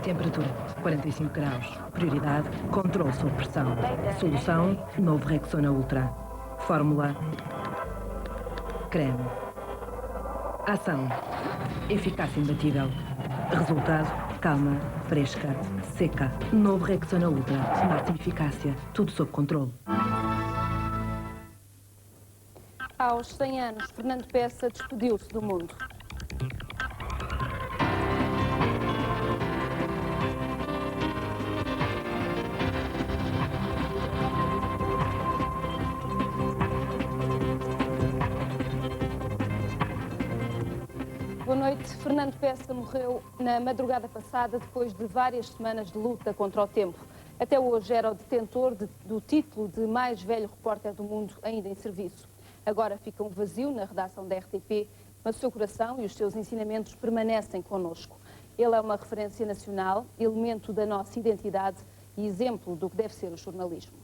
Temperatura 45 graus. Prioridade, controle sob pressão. Solução, novo Rexona Ultra. Fórmula, creme. Ação, eficácia imbatível. Resultado, calma, fresca, seca. Novo Rexona Ultra. Máxima eficácia. Tudo sob controle. Aos 100 anos, Fernando Peça despediu-se do mundo. Boa noite. Fernando Peça morreu na madrugada passada depois de várias semanas de luta contra o tempo. Até hoje era o detentor do título de mais velho repórter do mundo ainda em serviço. Agora fica um vazio na redação da RTP, mas o seu coração e os seus ensinamentos permanecem connosco. Ele é uma referência nacional, elemento da nossa identidade e exemplo do que deve ser o jornalismo.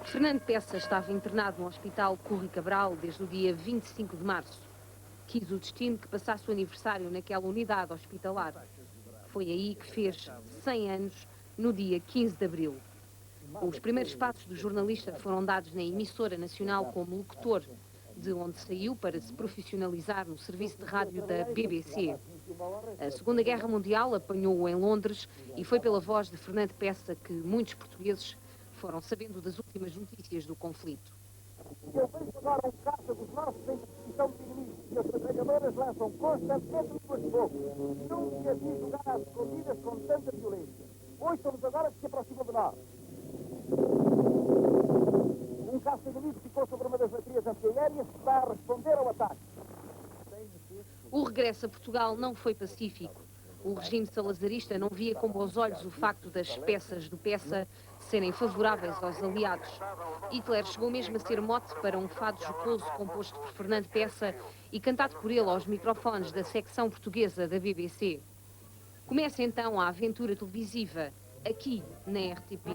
Fernando Peça estava internado no Hospital Curri Cabral desde o dia 25 de março. Quis o destino que passasse o aniversário naquela unidade hospitalar. Foi aí que fez 100 anos, no dia 15 de abril. Os primeiros passos do jornalista foram dados na emissora nacional como locutor, de onde saiu para se profissionalizar no serviço de rádio da BBC. A Segunda Guerra Mundial apanhou-o em Londres e foi pela voz de Fernando Peça que muitos portugueses foram sabendo das últimas notícias do conflito. Eu vejo agora um caça dos nossos em posição de inimigos e as metralhadoras lançam constantemente línguas de fogo. Nunca vi jogar às escondidas com tanta violência. Ouçam-nos agora que se aproximam de nós. Um caça inimigo ficou sobre uma das baterias antiaéreas que está a responder ao ataque. O regresso a Portugal não foi pacífico. O regime salazarista não via com bons olhos o facto das peças do Peça serem favoráveis aos aliados. Hitler chegou mesmo a ser mote para um fado jocoso composto por Fernando Peça e cantado por ele aos microfones da secção portuguesa da BBC. Começa então a aventura televisiva, aqui na RTP.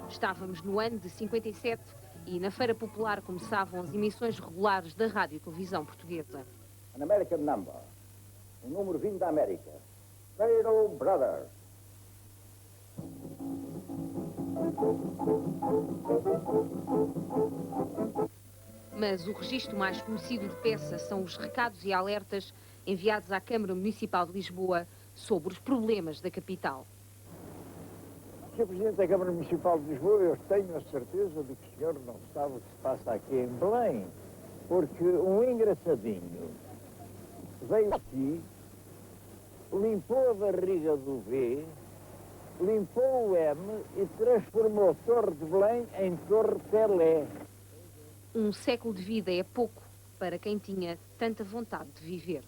Estávamos no ano de 57 e na Feira Popular começavam as emissões regulares da Rádio e Televisão Portuguesa. An American number. Um número vindo da América. Faroe Brothers. Mas o registro mais conhecido de Peça são os recados e alertas enviados à Câmara Municipal de Lisboa sobre os problemas da capital. Sr. Presidente da Câmara Municipal de Lisboa, eu tenho a certeza de que o senhor não sabe o que se passa aqui em Belém, porque um engraçadinho veio aqui, limpou a barriga do V, limpou o M e transformou Torre de Belém em Torre Pelé. Um século de vida é pouco para quem tinha tanta vontade de viver.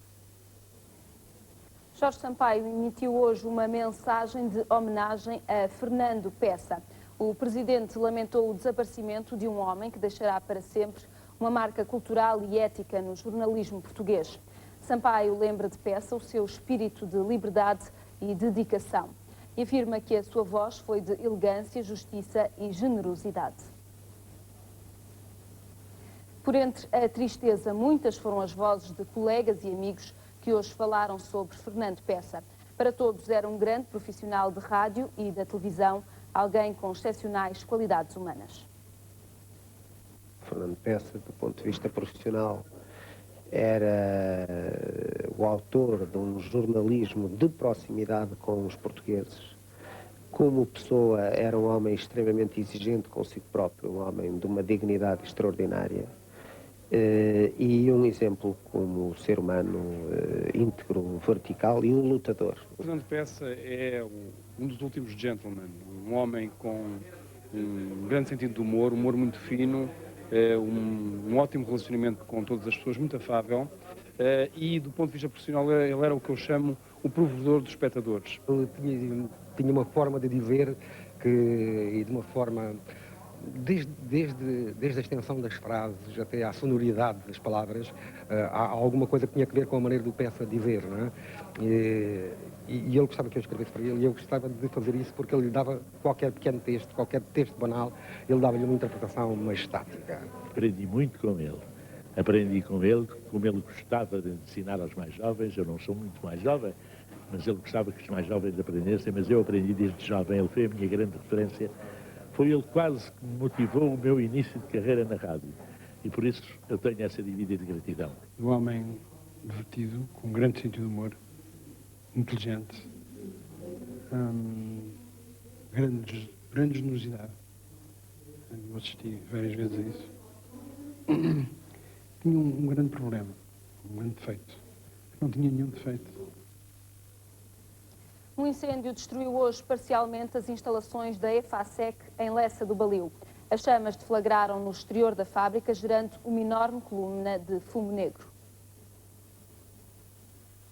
Jorge Sampaio emitiu hoje uma mensagem de homenagem a Fernando Peça. O presidente lamentou o desaparecimento de um homem que deixará para sempre uma marca cultural e ética no jornalismo português. Sampaio lembra de Peça o seu espírito de liberdade e dedicação e afirma que a sua voz foi de elegância, justiça e generosidade. Por entre a tristeza, muitas foram as vozes de colegas e amigos que hoje falaram sobre Fernando Peça. Para todos era um grande profissional de rádio e da televisão, alguém com excepcionais qualidades humanas. Fernando Peça, do ponto de vista profissional, era o autor de um jornalismo de proximidade com os portugueses. Como pessoa, era um homem extremamente exigente consigo próprio, um homem de uma dignidade extraordinária. E um exemplo como ser humano íntegro, vertical e um lutador. Fernando Peça é um dos últimos gentlemen, um homem com um grande sentido de humor muito fino, um ótimo relacionamento com todas as pessoas, muito afável, e do ponto de vista profissional ele era o que eu chamo o provedor dos espectadores. Ele tinha uma forma de dizer e de uma forma... Desde a extensão das frases até à sonoridade das palavras, há alguma coisa que tinha a ver com a maneira do Peça dizer, não é? E ele gostava que eu escrevesse para ele, e eu gostava de fazer isso porque ele lhe dava qualquer pequeno texto, qualquer texto banal, ele dava-lhe uma interpretação majestática. Aprendi muito com ele. Aprendi com ele, como ele gostava de ensinar aos mais jovens. Eu não sou muito mais jovem, mas ele gostava que os mais jovens aprendessem, mas eu aprendi desde jovem. Ele foi a minha grande referência. Foi ele quase que me motivou o meu início de carreira na rádio. E por isso eu tenho essa dívida de gratidão. Um homem divertido, com um grande sentido de humor, inteligente, grande generosidade. Eu assisti várias vezes a isso. Tinha um grande problema, um grande defeito. Não tinha nenhum defeito. Um incêndio destruiu hoje parcialmente as instalações da EFASEC em Lessa do Balio. As chamas deflagraram no exterior da fábrica, gerando uma enorme coluna de fumo negro.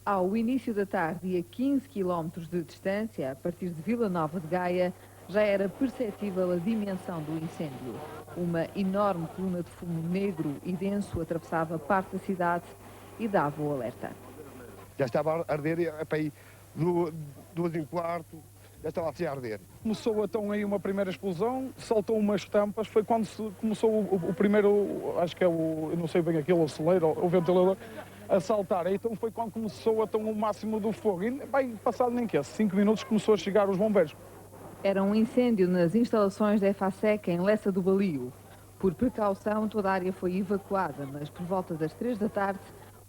Ao início da tarde e a 15 km de distância, a partir de Vila Nova de Gaia, já era perceptível a dimensão do incêndio. Uma enorme coluna de fumo negro e denso atravessava parte da cidade e dava o alerta. Já estava a arder, para aí 2:15, já estava assim a arder. Começou então aí uma primeira explosão, saltou umas tampas, foi quando começou o primeiro, acho que é eu não sei bem aquilo, o celeiro, o ventilador, a saltar. Então foi quando começou então, o máximo do fogo. E bem, passado nem que 5 minutos começou a chegar os bombeiros. Era um incêndio nas instalações da EFASEC em Lessa do Balio. Por precaução, toda a área foi evacuada, mas por volta das 3 da tarde,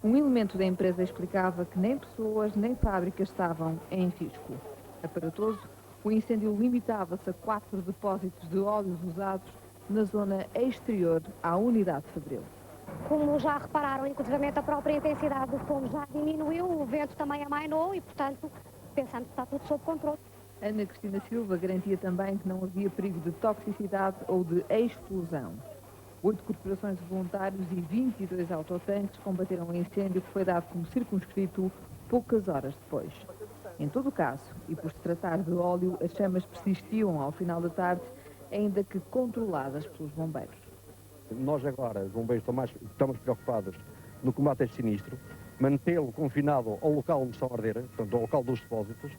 um elemento da empresa explicava que nem pessoas nem fábricas estavam em risco. Aparatoso, o incêndio limitava-se a 4 depósitos de óleos usados na zona exterior à unidade Fabril. Como já repararam, inclusivamente a própria intensidade do fogo já diminuiu, o vento também amainou e, portanto, pensamos que está tudo sob controle. Ana Cristina Silva garantia também que não havia perigo de toxicidade ou de explosão. 8 corporações de voluntários e 22 autotanques combateram o incêndio que foi dado como circunscrito poucas horas depois. Em todo o caso, e por se tratar de óleo, as chamas persistiam ao final da tarde, ainda que controladas pelos bombeiros. Nós agora, os bombeiros, estamos preocupados no combate a este sinistro, mantê-lo confinado ao local onde estão a arder, portanto, ao local dos depósitos,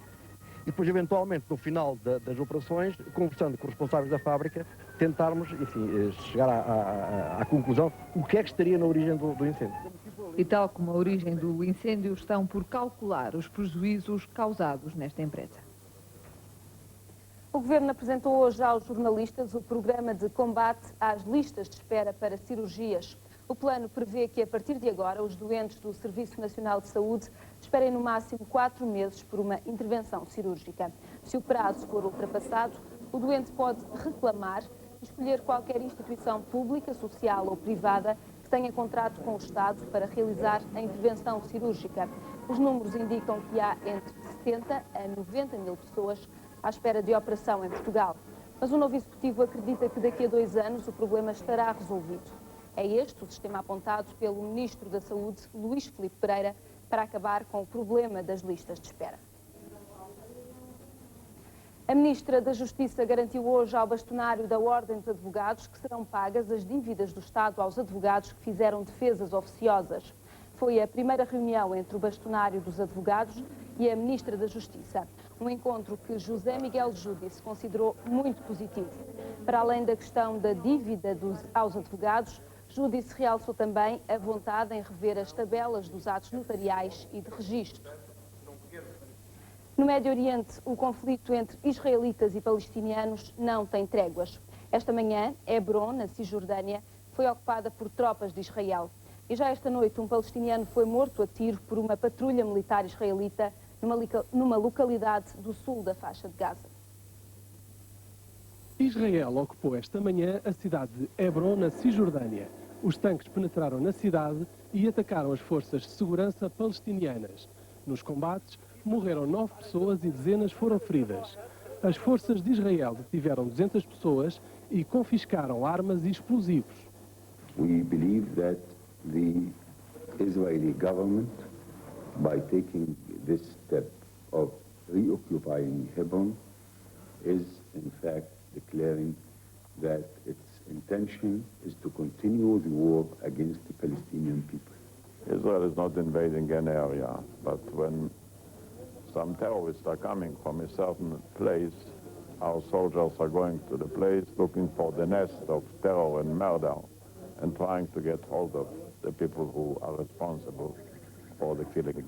e depois, eventualmente, no final das operações, conversando com os responsáveis da fábrica, tentarmos, enfim, chegar à conclusão o que é que estaria na origem do incêndio. E tal como a origem do incêndio, estão por calcular os prejuízos causados nesta empresa. O Governo apresentou hoje aos jornalistas o programa de combate às listas de espera para cirurgias. O plano prevê que, a partir de agora, os doentes do Serviço Nacional de Saúde esperem no máximo 4 meses por uma intervenção cirúrgica. Se o prazo for ultrapassado, o doente pode reclamar e escolher qualquer instituição pública, social ou privada que tenha contrato com o Estado para realizar a intervenção cirúrgica. Os números indicam que há entre 70 a 90 mil pessoas à espera de operação em Portugal. Mas o novo Executivo acredita que daqui a 2 anos o problema estará resolvido. É este o sistema apontado pelo Ministro da Saúde, Luís Filipe Pereira, para acabar com o problema das listas de espera. A Ministra da Justiça garantiu hoje ao bastonário da Ordem dos Advogados que serão pagas as dívidas do Estado aos advogados que fizeram defesas oficiosas. Foi a primeira reunião entre o bastonário dos advogados e a Ministra da Justiça. Um encontro que José Miguel Júdice considerou muito positivo. Para além da questão da dívida aos advogados, Júdice realçou também a vontade em rever as tabelas dos atos notariais e de registro. No Médio Oriente, o conflito entre israelitas e palestinianos não tem tréguas. Esta manhã, Hebron, na Cisjordânia, foi ocupada por tropas de Israel. E já esta noite, um palestiniano foi morto a tiro por uma patrulha militar israelita numa localidade do sul da faixa de Gaza. Israel ocupou esta manhã a cidade de Hebron, na Cisjordânia. Os tanques penetraram na cidade e atacaram as forças de segurança palestinianas. Nos combates, morreram 9 pessoas e dezenas foram feridas. As forças de Israel detiveram 200 pessoas e confiscaram armas e explosivos. We believe that the Israeli government, by taking this step of reoccupying Hebron, is in fact declaring that its intention is to continue the war against the Palestinian people. Israel is not invading an area, but when some terrorists are coming from a certain place, our soldiers are going to the place looking for the nest of terror and murder and trying to get hold of the people who are responsible for the killing.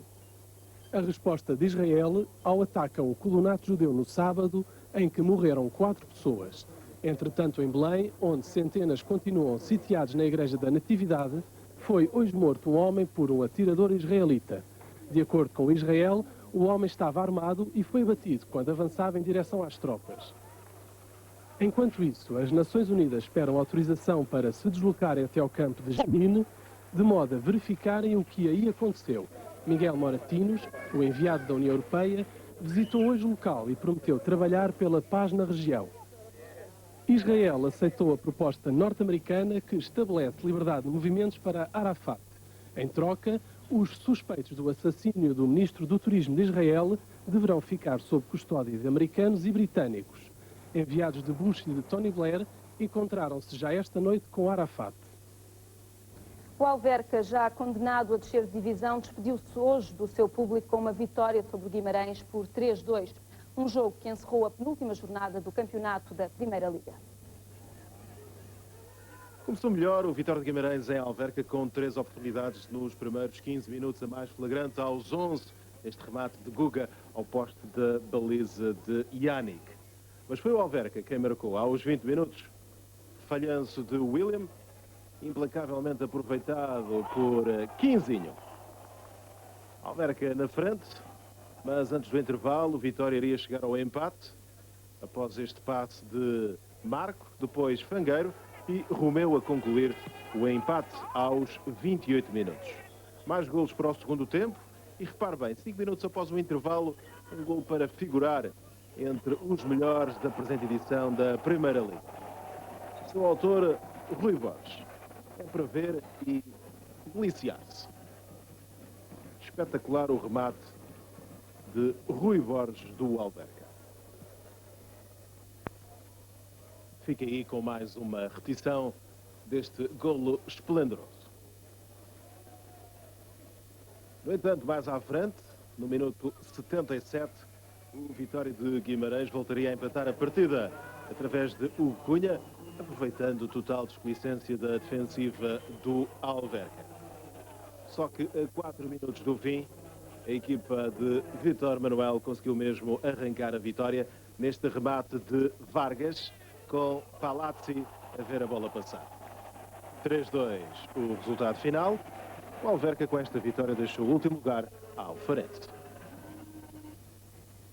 A resposta de Israel ao ataque a um colonato judeu no sábado, em que morreram 4 pessoas. Entretanto, em Belém, onde centenas continuam sitiados na Igreja da Natividade, foi hoje morto um homem por um atirador israelita. De acordo com Israel, o homem estava armado e foi batido quando avançava em direção às tropas. Enquanto isso, as Nações Unidas esperam autorização para se deslocarem até ao campo de Jenin, de modo a verificarem o que aí aconteceu. Miguel Moratinos, o enviado da União Europeia, visitou hoje o local e prometeu trabalhar pela paz na região. Israel aceitou a proposta norte-americana que estabelece liberdade de movimentos para Arafat. Em troca, os suspeitos do assassínio do ministro do Turismo de Israel deverão ficar sob custódia de americanos e britânicos. Enviados de Bush e de Tony Blair encontraram-se já esta noite com Arafat. O Alverca, já condenado a descer de divisão, despediu-se hoje do seu público com uma vitória sobre o Guimarães por 3-2. Um jogo que encerrou a penúltima jornada do campeonato da Primeira Liga. Começou melhor o Vitória de Guimarães em Alverca, com 3 oportunidades nos primeiros 15 minutos, a mais flagrante aos 11, este remate de Guga ao poste da baliza de Yannick. Mas foi o Alverca quem marcou aos 20 minutos. Falhanço de William, implacavelmente aproveitado por Quinzinho. Alverca na frente, mas antes do intervalo, o Vitória iria chegar ao empate, após este passe de Marco, depois Fangueiro, e Romeu a concluir o empate aos 28 minutos. Mais golos para o segundo tempo, e repare bem, 5 minutos após o intervalo, um golo para figurar entre os melhores da presente edição da Primeira Liga. Seu autor, Rui Borges. É para ver e deliciar-se. Espetacular o remate de Rui Borges do Alverca. Fica aí com mais uma repetição deste golo esplendoroso. No entanto, mais à frente, no minuto 77, o Vitória de Guimarães voltaria a empatar a partida através de Hugo Cunha, aproveitando o total desplicência da defensiva do Alverca. Só que a 4 minutos do fim, a equipa de Vítor Manuel conseguiu mesmo arrancar a vitória neste remate de Vargas, com Palazzi a ver a bola passar. 3-2 o resultado final. O Alverca, com esta vitória, deixou o último lugar ao Farense.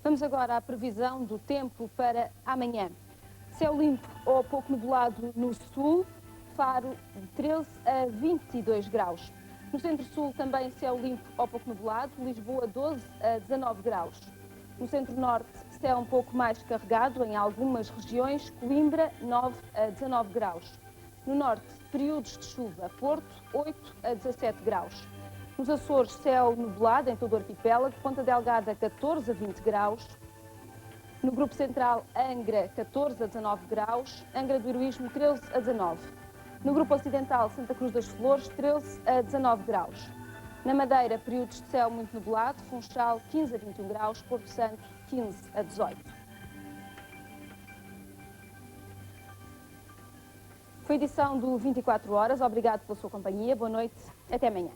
Vamos agora à previsão do tempo para amanhã. Céu limpo ou pouco nublado no sul, Faro de 13 a 22 graus. No centro-sul também céu limpo ou pouco nublado, Lisboa 12 a 19 graus. No centro-norte, céu um pouco mais carregado em algumas regiões, Coimbra 9 a 19 graus. No norte, períodos de chuva, Porto 8 a 17 graus. Nos Açores, céu nublado em todo o arquipélago, Ponta Delgada 14 a 20 graus. No Grupo Central, Angra 14 a 19 graus, Angra do Heroísmo 13 a 19. No Grupo Ocidental, Santa Cruz das Flores 13 a 19 graus. Na Madeira, períodos de céu muito nublado, Funchal 15 a 21 graus, Porto Santo 15 a 18. Foi a edição do 24 Horas. Obrigado pela sua companhia. Boa noite. Até amanhã.